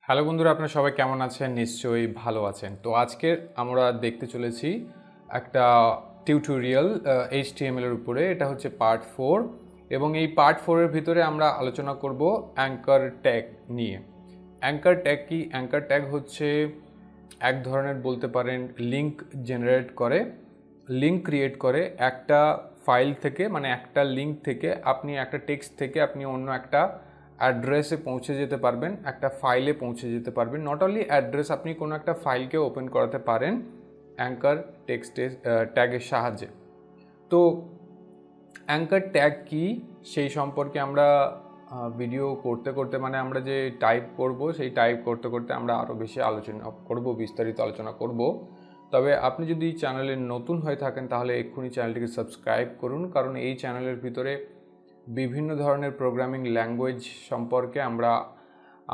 Hello বন্ধুরা, আপনারা সবাই কেমন আছেন? নিশ্চয়ই ভালো আছেন। তো আজকের আমরা দেখতে চলেছি একটা টিউটোরিয়াল HTML এর উপরে। এটা হচ্ছে পার্ট 4 এবং এই পার্ট 4 এর ভিতরে আমরা আলোচনা করব অ্যাঙ্কার ট্যাগ নিয়ে। অ্যাঙ্কার ট্যাগ কি? অ্যাঙ্কার ট্যাগ হচ্ছে এক ধরনের বলতে পারেন লিঙ্ক জেনারেট করে, লিঙ্ক ক্রিয়েট করে একটা ফাইল থেকে, মানে একটা লিঙ্ক থেকে আপনি একটা টেক্সট থেকে আপনি অন্য একটা অ্যাড্রেসে পৌঁছে যেতে পারবেন, একটা ফাইলে পৌঁছে যেতে পারবেন। নট অনলি অ্যাড্রেস, আপনি কোনো একটা ফাইলকে ওপেন করাতে পারেন অ্যাঙ্কার টেক্সটের ট্যাগের সাহায্যে। তো অ্যাঙ্কার ট্যাগ কি সেই সম্পর্কে আমরা ভিডিও করতে করতে, মানে আমরা যে টাইপ করব সেই টাইপ করতে করতে আমরা আরও বেশি আলোচনা করব, বিস্তারিত আলোচনা করব। তবে আপনি যদি চ্যানেলে নতুন হয়ে থাকেন তাহলে এক্ষুনি চ্যানেলটিকে সাবস্ক্রাইব করুন, কারণ এই চ্যানেলের ভিতরে বিভিন্ন ধরনের প্রোগ্রামিং ল্যাঙ্গুয়েজ সম্পর্কে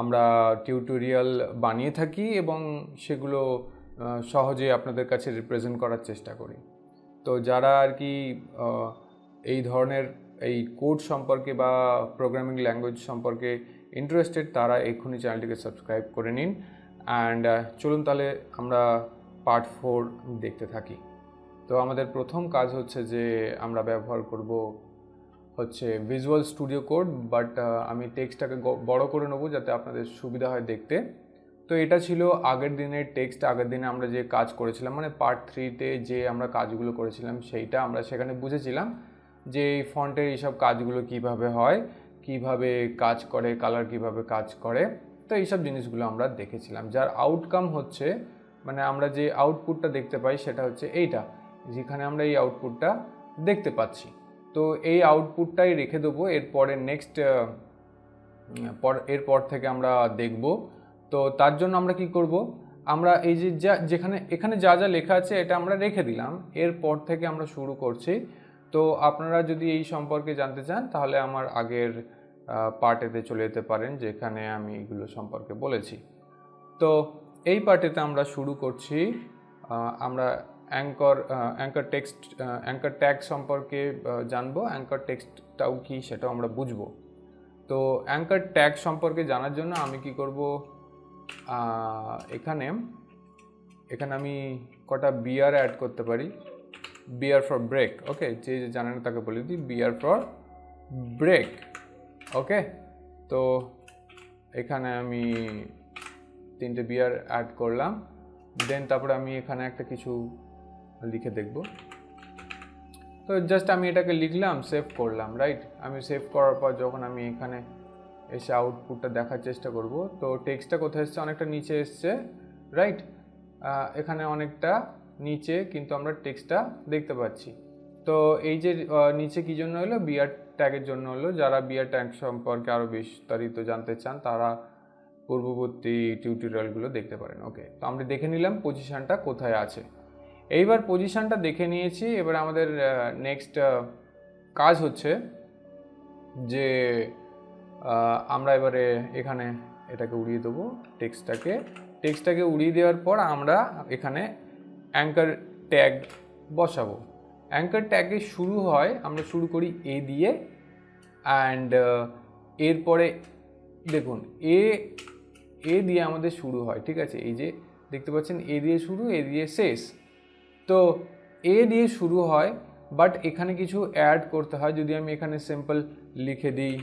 আমরা টিউটোরিয়াল বানিয়ে থাকি এবং সেগুলো সহজে আপনাদের কাছে রিপ্রেজেন্ট করার চেষ্টা করি। তো যারা আর কি এই ধরনের এই কোড সম্পর্কে বা প্রোগ্রামিং ল্যাঙ্গুয়েজ সম্পর্কে ইন্টারেস্টেড, তারা এক্ষুনি চ্যানেলটিকে সাবস্ক্রাইব করে নিন। অ্যান্ড চলুন তাহলে আমরা পার্ট 4 দেখতে থাকি। তো আমাদের প্রথম কাজ হচ্ছে যে আমরা ব্যবহার করব হচ্ছে ভিজুয়াল স্টুডিও কোড, বাট আমি টেক্সটটাকে বড় করে নেবো যাতে আপনাদের সুবিধা হয় দেখতে। তো এটা ছিল আগের দিনের টেক্সট। আগের দিনে আমরা যে কাজ করেছিলাম, মানে পার্ট 3-তে যে আমরা কাজগুলো করেছিলাম সেইটা আমরা সেখানে বুঝেছিলাম যে এই ফন্টের এইসব কাজগুলো কিভাবে হয়, কিভাবে কাজ করে, কালার কিভাবে কাজ করে। তো এইসব জিনিসগুলো আমরা দেখেছিলাম, যার আউটকাম হচ্ছে, মানে আমরা যে আউটপুটটা দেখতে পাই সেটা হচ্ছে এইটা, যেখানে আমরা এই আউটপুটটা দেখতে পাচ্ছি। তো এই আউটপুটটাই রেখে দেবো এরপরে নেক্সট এরপর থেকে আমরা দেখব। তো তার জন্য আমরা কি করব, আমরা এই যে এখানে যা যা লেখা আছে এটা আমরা রেখে দিলাম, এরপর থেকে আমরা শুরু করছি। তো আপনারা যদি এই সম্পর্কে জানতে চান তাহলে আমার আগের পার্টেতে চলে যেতে পারেন, যেখানে আমি এগুলো সম্পর্কে বলেছি। তো এই পার্টেতে আমরা শুরু করছি। আমরা অ্যাঙ্কার ট্যাগ সম্পর্কে জানবো, অ্যাঙ্কার টেক্সটটাও কি সেটাও আমরা বুঝবো। তো অ্যাঙ্কার ট্যাগ সম্পর্কে জানার জন্য আমি কি করব, এখানে আমি কটা বিআর অ্যাড করতে পারি। বিআর ফর ব্রেক, ওকে, যে জানেন তাকে বলে দিই বিআর ফর ব্রেক। ওকে, তো এখানে আমি 3টে বিআর অ্যাড করলাম। দেন তারপরে আমি এখানে একটা কিছু লিখে দেখব। তো জাস্ট আমি এটাকে লিখলাম, সেভ করলাম, রাইট। আমি সেভ করার পর যখন আমি এখানে এসে আউটপুটটা দেখার চেষ্টা করব, তো টেক্সটটা কোথায় এসছে, অনেকটা নিচে এসছে, রাইট। এখানে অনেকটা নিচে, কিন্তু আমরা টেক্সটটা দেখতে পাচ্ছি। তো এই যে নিচে কী জন্য হলো, বিআর ট্যাগের জন্য হলো। যারা বিআর ট্যাগ সম্পর্কে আরও বিস্তারিত জানতে চান তারা পূর্ববর্তী টিউটোরিয়ালগুলো দেখতে পারেন। ওকে, তো আমরা দেখে নিলাম পজিশানটা কোথায় আছে। এইবার পজিশানটা দেখে নিয়েছি, এবার আমাদের নেক্সট কাজ হচ্ছে যে আমরা এবারে এখানে এটাকে উড়িয়ে দেবো, টেক্সটটাকে উড়িয়ে দেওয়ার পর আমরা এখানে অ্যাঙ্কার ট্যাগ বসাবো। অ্যাঙ্কার ট্যাগে শুরু হয়, আমরা শুরু করি এ দিয়ে, অ্যান্ড এরপরে দেখুন এ দিয়ে আমাদের শুরু হয়, ঠিক আছে। এই যে দেখতে পাচ্ছেন এ দিয়ে শুরু, এ দিয়ে শেষ। তো এ দিয়ে শুরু হয়, বাট এখানে কিছু অ্যাড করতে হয়। যদি আমি এখানে সিম্পল লিখে দিই,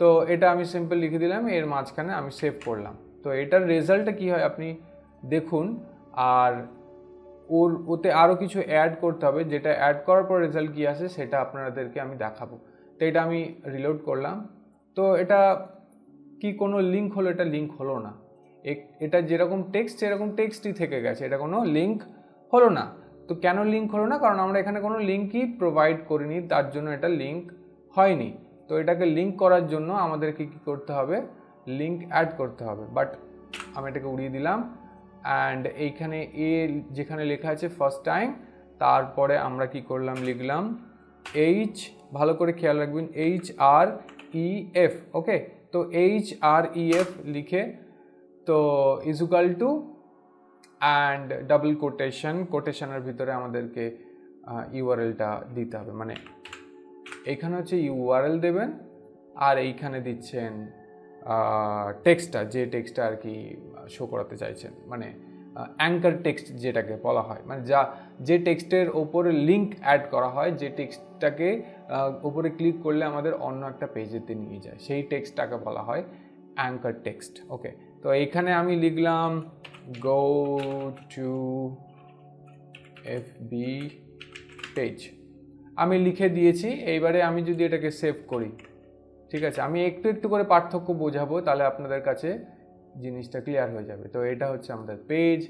তো এটা আমি সিম্পল লিখে দিলাম, এর মাঝখানে আমি সেভ করলাম। তো এটার রেজাল্টটা কী হয় আপনি দেখুন। আর ওতে আরও কিছু অ্যাড করতে হবে, যেটা অ্যাড করার পর রেজাল্ট কী আসে সেটা আপনাদেরকে আমি দেখাবো। তো এটা আমি রিলোড করলাম। তো এটা কি কোনো লিঙ্ক হলো? এটা লিঙ্ক হলো না। এটা যেরকম টেক্সট সেরকম টেক্সটই থেকে গেছে, এটা কোনো লিঙ্ক হলো না। তো কেন লিঙ্ক হলো না? কারণ আমরা এখানে কোনো লিঙ্কই প্রোভাইড করিনি, তার জন্য এটা লিঙ্ক হয়নি। তো এটাকে লিঙ্ক করার জন্য আমাদেরকে কী করতে হবে, লিঙ্ক অ্যাড করতে হবে। বাট আমি এটাকে উড়িয়ে দিলাম, অ্যান্ড এইখানে যেখানে লেখা আছে ফার্স্ট টাইম, তারপরে আমরা কি করলাম, লিখলাম ভালো করে খেয়াল রাখবেন, HREF। ওকে, তো HREF লিখে, তো ইজুকাল টু, অ্যান্ড ডাবল কোটেশনের ভিতরে আমাদেরকে ইউআরএলটা দিতে হবে। মানে এইখানে হচ্ছে ইউআরএল দেবেন, আর এইখানে দিচ্ছেন টেক্সটটা, যে টেক্সটটা আর কি শো করাতে চাইছেন, মানে অ্যাঙ্কার টেক্সট যেটাকে বলা হয়, মানে যে টেক্সটের ওপরে লিঙ্ক অ্যাড করা হয়, যে টেক্সটটাকে ওপরে ক্লিক করলে আমাদের অন্য একটা পেজেতে নিয়ে যায়, সেই টেক্সটটাকে বলা হয় অ্যাঙ্কার টেক্সট। ওকে, তো এইখানে আমি লিখলাম গো টু এফবি পেজ, আমি লিখে দিয়েছি। এইবারে আমি যদি এটাকে সেভ করি, ঠিক আছে, আমি একটু একটু করে পার্থক্য বোঝাবো, তাহলে আপনাদের কাছে জিনিসটা ক্লিয়ার হয়ে যাবে। তো এটা হচ্ছে আমাদের পেজ,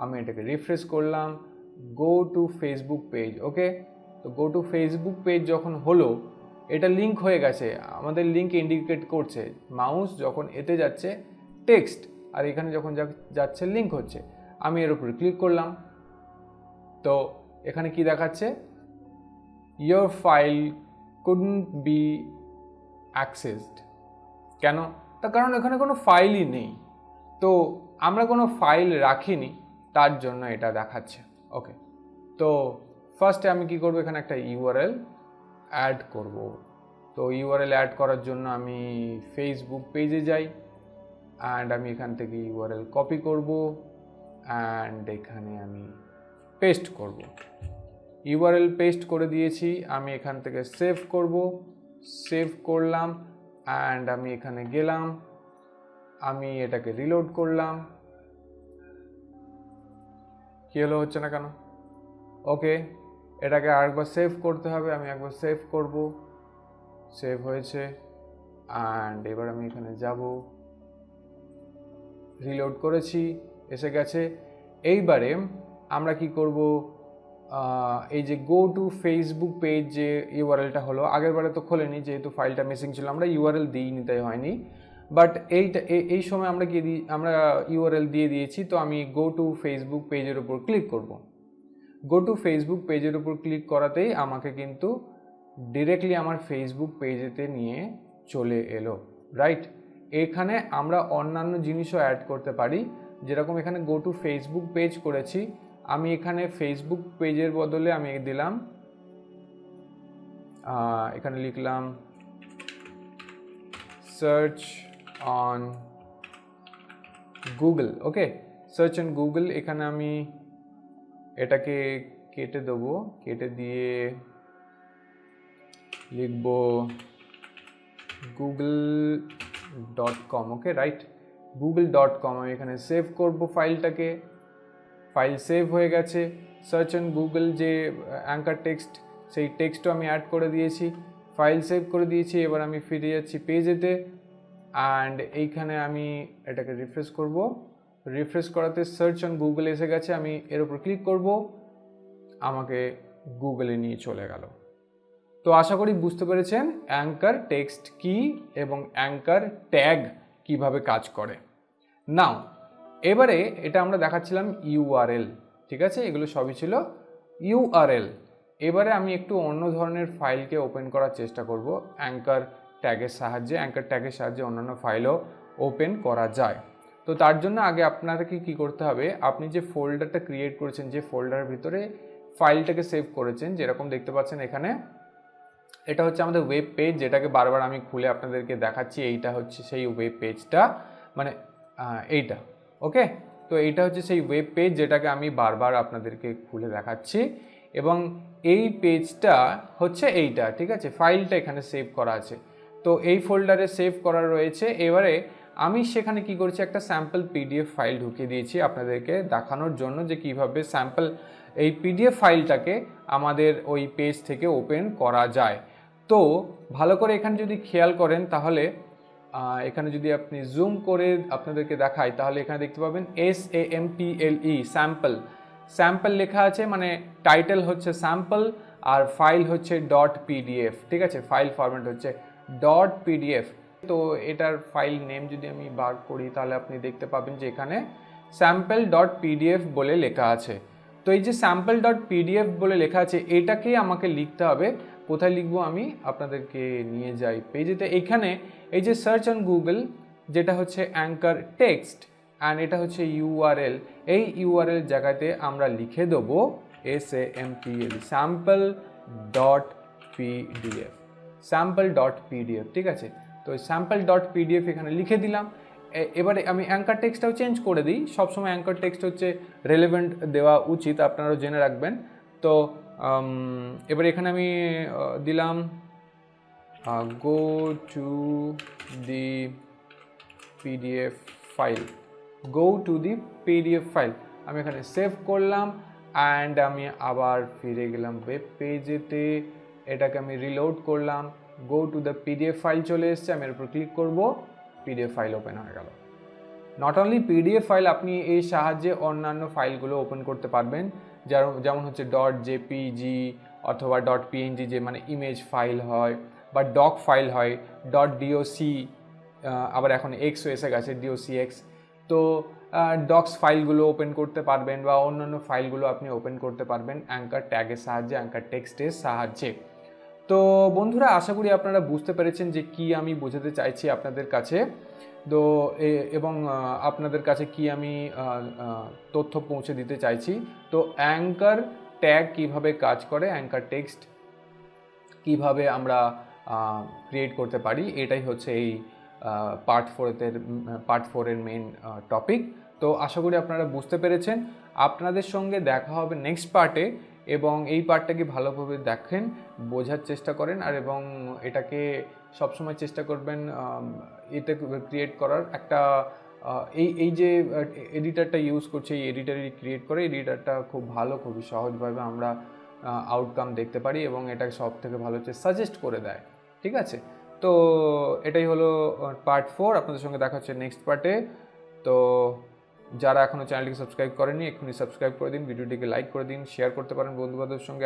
আমি এটাকে রিফ্রেশ করলাম, গো টু ফেসবুক পেজ। ওকে, তো গো টু ফেসবুক পেজ যখন হলো, এটা লিঙ্ক হয়ে গেছে, আমাদের লিঙ্ক ইন্ডিকেট করছে, মাউস যখন এতে যাচ্ছে টেক্সট, আর এখানে যখন যাচ্ছে লিঙ্ক হচ্ছে। আমি এর উপরে ক্লিক করলাম, তো এখানে কি দেখাচ্ছে, your file couldn't be accessed। কেন? তার কারণ এখানে কোনো ফাইলই নেই, তো আমরা কোনো ফাইল রাখিনি, তার জন্য এটা দেখাচ্ছে। ওকে, তো ফার্স্টে আমি কি করব, এখানে একটা ইউআরএল অ্যাড করব। তো ইউআরএল অ্যাড করার জন্য আমি ফেসবুক পেজে যাই, অ্যান্ড আমি এখান থেকে ইউআরএল কপি করব, অ্যান্ড এখানে আমি পেস্ট করব। ইউআরএল পেস্ট করে দিয়েছি, আমি এখান থেকে সেভ করব, সেভ করলাম, অ্যান্ড আমি এখানে গেলাম, আমি এটাকে রিলোড করলাম। কি হলো, হচ্ছে না কেন? ওকে, এটাকে আরেকবার সেভ করতে হবে, আমি একবার সেভ করব, সেভ হয়েছে, অ্যান্ড এবার আমি এখানে যাব, রিলোড করেছি, এসে গেছে। এইবারে আমরা কি করব, এই যে গো টু ফেসবুক পেজ যে ইউআরএলটা হলো, আগের বারে তো খোলেনি যেহেতু ফাইলটা মিসিং ছিল, আমরা ইউআরএল দিইনি তাই হয়নি, বাট এই সময় আমরা কি আমরা ইউআরএল দিয়ে দিয়েছি। তো আমি গো টু ফেসবুক পেজের উপর ক্লিক করব। গো টু ফেসবুক পেজের উপর ক্লিক করাতেই আমাকে কিন্তু ডিরেক্টলি আমার ফেসবুক পেজেতে নিয়ে চলে এলো, রাইট। এখানে আমরা অন্যান্য জিনিসও অ্যাড করতে পারি, যেরকম এখানে গো টু ফেসবুক পেজ করেছি, আমি এখানে ফেসবুক পেজের বদলে আমি দিলাম, এখানে লিখলাম search on Google. Okay, search on Google, এখানে আমি এটাকে কেটে দেবো, কেটে দিয়ে লিখব google.com। ওকে, রাইট, google.com। আমি এখানে সেভ করব ফাইলটাকে, ফাইল সেভ হয়ে গেছে। সার্চ অন গুগল যে অ্যাঙ্কার টেক্সট, সেই টেক্সটও আমি অ্যাড করে দিয়েছি, ফাইল সেভ করে দিয়েছি। এবার আমি ফিরে যাচ্ছি পেজেতে, অ্যান্ড এইখানে আমি এটাকে রিফ্রেশ করব, রিফ্রেশ করাতে সার্চ অন গুগল এসে গেছে, আমি এর উপর ক্লিক করব, আমাকে গুগলে নিয়ে চলে গেল। তো আশা করি বুঝতে পেরেছেন অ্যাঙ্কার টেক্সট কি এবং অ্যাঙ্কার ট্যাগ কিভাবে কাজ করে। নাও এবারে এটা আমরা দেখাচ্ছিলাম ইউআরএল, ঠিক আছে, এগুলো সবই ছিল ইউআরএল। এবারে আমি একটু অন্য ধরনের ফাইলকে ওপেন করার চেষ্টা করব অ্যাঙ্কার ট্যাগের সাহায্যে। অ্যাঙ্কার ট্যাগের সাহায্যে অন্যান্য ফাইলও ওপেন করা যায়। তো তার জন্য আগে আপনাকে কি করতে হবে, আপনি যে ফোল্ডারটা ক্রিয়েট করেছেন, যে ফোল্ডারের ভিতরে ফাইলটাকে সেভ করেছেন, যেরকম দেখতে পাচ্ছেন এখানে, এটা হচ্ছে আমাদের ওয়েব পেজ, যেটাকে বারবার আমি খুলে আপনাদেরকে দেখাচ্ছি। এইটা হচ্ছে সেই ওয়েব পেজটা, মানে এইটা। ওকে, তো এইটা হচ্ছে সেই ওয়েব পেজ যেটাকে আমি বারবার আপনাদেরকে খুলে দেখাচ্ছি, এবং এই পেজটা হচ্ছে এইটা, ঠিক আছে, ফাইলটা এখানে সেভ করা আছে। তো এই ফোল্ডারে সেভ করা রয়েছে। এবারে আমি সেখানে কি করেছি, একটা স্যাম্পল পিডিএফ ফাইল ঢুকিয়ে দিয়েছি আপনাদেরকে দেখানোর জন্য যে কিভাবে স্যাম্পল এই পিডিএফ ফাইলটাকে আমাদের ওই পেজ থেকে ওপেন করা যায়। তো ভালো করে এখানে যদি খেয়াল করেন, তাহলে এখানে যদি আপনি জুম করে আপনাদেরকে দেখাই, তাহলে এখানে দেখতে পাবেন SAMPLE, স্যাম্পল, স্যাম্পল লেখা আছে, মানে টাইটেল হচ্ছে স্যাম্পল আর ফাইল হচ্ছে .pdf, ঠিক আছে, ফাইল ফরম্যাট হচ্ছে .pdf। তো এটার ফাইল নেম যদি আমি বার করি, তাহলে আপনি দেখতে পাবেন যে এখানে sample.pdf বলে লেখা আছে। তো এই যে sample.pdf বলে লেখা আছে, এটাকেই আমাকে লিখতে হবে। কোথায় লিখবো, আমি আপনাদেরকে নিয়ে যাই পেজেতে। এইখানে এই যে সার্চ অন গুগল, যেটা হচ্ছে অ্যাঙ্কার টেক্সট, অ্যান্ড এটা হচ্ছে ইউআরএল, এই ইউআরএল জায়গাতে আমরা লিখে দেবো SAMPL, sample.pdf, sample.pdf, ঠিক আছে। তো স্যাম্পল ডট পিডিএফ এখানে লিখে দিলাম। এবারে আমি অ্যাঙ্কার টেক্সটটাও চেঞ্জ করে দিই, সবসময় অ্যাঙ্কার টেক্সট হচ্ছে রেলেভেন্ট দেওয়া উচিত, আপনারাও জেনে রাখবেন। তো এবার এখানে আমি দিলাম go to the PDF file, go to the PDF file. আমি এখানে সেভ করলাম অ্যান্ড আমি আবার ফিরে গেলাম ওয়েব পেজেতে, এটাকে আমি রিলোড করলাম, go to the PDF file চলে এসছে, আমি এর উপর ক্লিক করব, পিডিএফ ফাইল ওপেন হয়ে গেল। নট অনলি পিডিএফ ফাইল, আপনি এই সাহায্যে অন্যান্য ফাইলগুলো ওপেন করতে পারবেন, যেমন হচ্ছে ডট জেপিজি অথবা ডট পিএনজি, যে মানে ইমেজ ফাইল হয়, বা ডক ফাইল হয়, ডট ডিওসি, আবার এখন এক্সও এসে গেছে, ডিওসি এক্স। তো ডক্স ফাইলগুলো ওপেন করতে পারবেন বা অন্যান্য ফাইলগুলো আপনি ওপেন করতে পারবেন অ্যাঙ্কার ট্যাগের সাহায্যে, অ্যাঙ্কার টেক্সটের সাহায্যে। তো বন্ধুরা, আশা করি আপনারা বুঝতে পেরেছেন যে কি আমি বোঝাতে চাইছি আপনাদের কাছে, তো এবং আপনাদের কাছে কি আমি তথ্য পৌঁছে দিতে চাইছি। তো অ্যাঙ্কার ট্যাগ কিভাবে কাজ করে, অ্যাঙ্কার টেক্সট কিভাবে আমরা ক্রিয়েট করতে পারি, এটাই হচ্ছে এই পার্ট 4-এর মেন টপিক। তো আশা করি আপনারা বুঝতে পেরেছেন। আপনাদের সঙ্গে দেখা হবে নেক্সট পার্টে, এবং এই পার্টটাকে ভালোভাবে দেখেন, বোঝার চেষ্টা করেন, আর এবং এটাকে সবসময় চেষ্টা করবেন এটা ক্রিয়েট করার একটা এই যে এডিটারটা ইউজ করছে, এই এডিটারই ক্রিয়েট করে, এডিটারটা খুব ভালো, খুবই সহজভাবে আমরা আউটকাম দেখতে পারি, এবং এটাকে সব থেকে ভালো হচ্ছে সাজেস্ট করে দেয়। ঠিক আছে, তো এটাই হলো পার্ট 4। আপনাদের সঙ্গে দেখা হচ্ছে নেক্সট পার্টে। তো যারা এখনও চ্যানেলটিকে সাবস্ক্রাইব করেনি, এক্ষুনি সাবস্ক্রাইব করে দিন, ভিডিওটিকে লাইক করে দিন, শেয়ার করতে পারেন বন্ধুবান্ধবের সঙ্গে।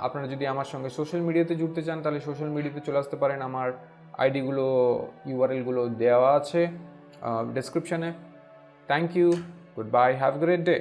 আপনারা যদি আমার সঙ্গে সোশ্যাল মিডিয়াতে জুড়তে চান, তাহলে সোশ্যাল মিডিয়াতে চলে আসতে পারেন। আমার আইডিগুলো, ইউআরএলগুলো দেওয়া আছে ডেসক্রিপশানে। Thank you, goodbye, have a great day.